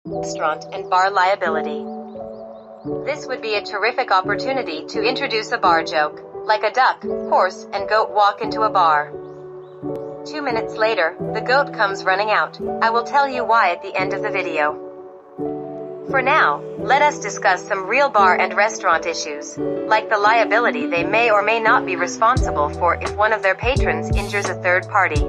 Restaurant and bar liability. This would be a terrific opportunity to introduce a bar joke, like a duck, horse, and goat walk into a bar. 2 minutes later, the goat comes running out. I will tell you why at the end of the video. For now, let us discuss some real bar and restaurant issues, like the liability they may or may not be responsible for if one of their patrons injures a third party.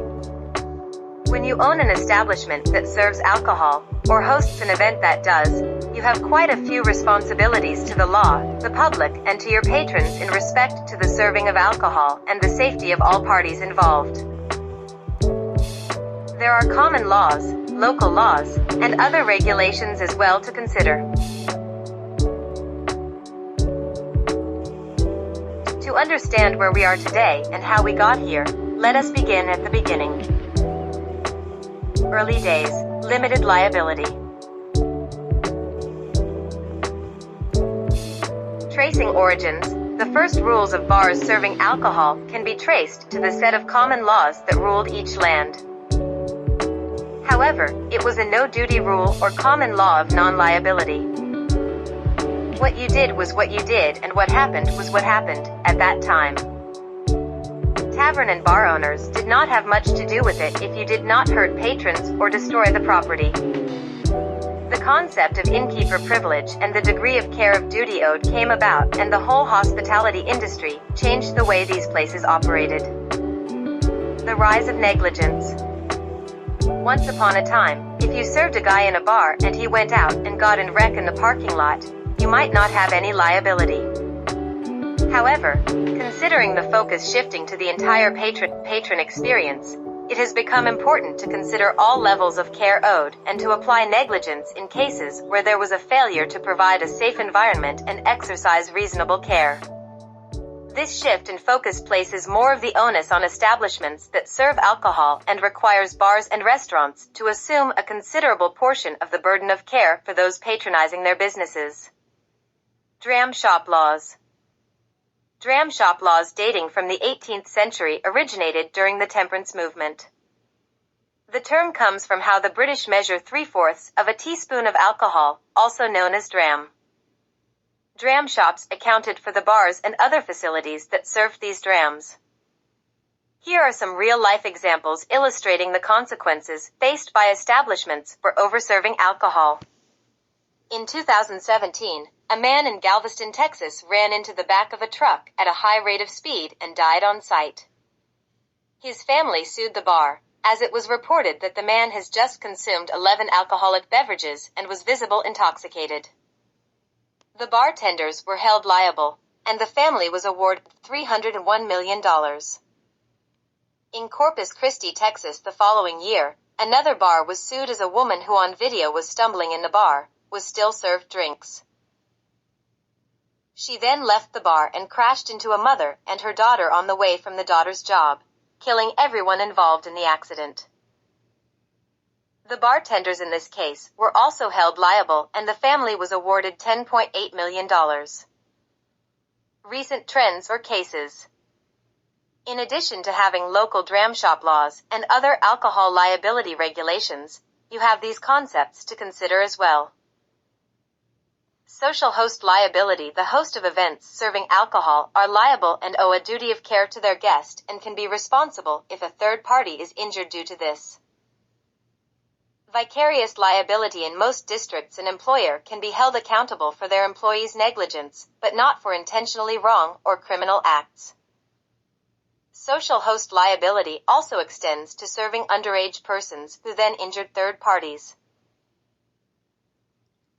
When you own an establishment that serves alcohol, or hosts an event that does, you have quite a few responsibilities to the law, the public, and to your patrons in respect to the serving of alcohol and the safety of all parties involved. There are common laws, local laws, and other regulations as well to consider. To understand where we are today and how we got here, let us begin at the beginning. Early days, limited liability. Tracing origins, the first rules of bars serving alcohol can be traced to the set of common laws that ruled each land. However, it was a no-duty rule or common law of non-liability. What you did was what you did, and what happened was what happened, at that time. Tavern and bar owners did not have much to do with it if you did not hurt patrons or destroy the property. The concept of innkeeper privilege and the degree of care of duty owed came about, and the whole hospitality industry changed the way these places operated. The rise of negligence. Once upon a time, if you served a guy in a bar and he went out and got in wreck in the parking lot, you might not have any liability. However, considering the focus shifting to the entire patron experience, it has become important to consider all levels of care owed and to apply negligence in cases where there was a failure to provide a safe environment and exercise reasonable care. This shift in focus places more of the onus on establishments that serve alcohol and requires bars and restaurants to assume a considerable portion of the burden of care for those patronizing their businesses. Dram shop laws. Dram shop laws dating from the 18th century originated during the temperance movement. The term comes from how the British measure 3/4 of a teaspoon of alcohol, also known as dram. Dram shops accounted for the bars and other facilities that served these drams. Here are some real-life examples illustrating the consequences faced by establishments for overserving alcohol. In 2017, a man in Galveston, Texas ran into the back of a truck at a high rate of speed and died on site. His family sued the bar, as it was reported that the man has just consumed 11 alcoholic beverages and was visibly intoxicated. The bartenders were held liable, and the family was awarded $301 million. In Corpus Christi, Texas the following year, another bar was sued as a woman who on video was stumbling in the bar, was still served drinks. She then left the bar and crashed into a mother and her daughter on the way from the daughter's job, killing everyone involved in the accident. The bartenders in this case were also held liable, and the family was awarded $10.8 million. Recent trends or cases. In addition to having local dram shop laws and other alcohol liability regulations, you have these concepts to consider as well. Social host liability. The host of events serving alcohol are liable and owe a duty of care to their guest and can be responsible if a third party is injured due to this. Vicarious liability. In most districts, an employer can be held accountable for their employees' negligence, but not for intentionally wrong or criminal acts. Social host liability also extends to serving underage persons who then injured third parties.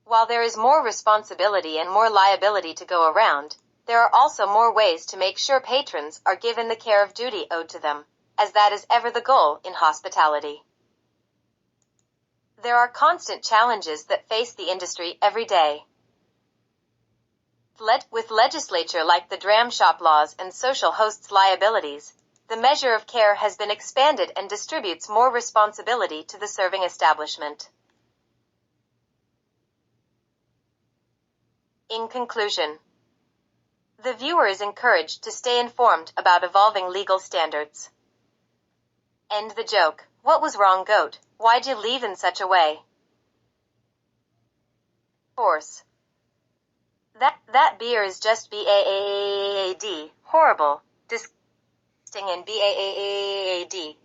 While there is more responsibility and more liability to go around, there are also more ways to make sure patrons are given the care of duty owed to them, as that is ever the goal in hospitality. There are constant challenges that face the industry every day. With legislature like the dram shop laws and social hosts liabilities, the measure of care has been expanded and distributes more responsibility to the serving establishment. In conclusion, the viewer is encouraged to stay informed about evolving legal standards. End the joke. What was wrong, goat? Why'd you leave in such a way? Force. That beer is just bad. Horrible. Disgusting and bad.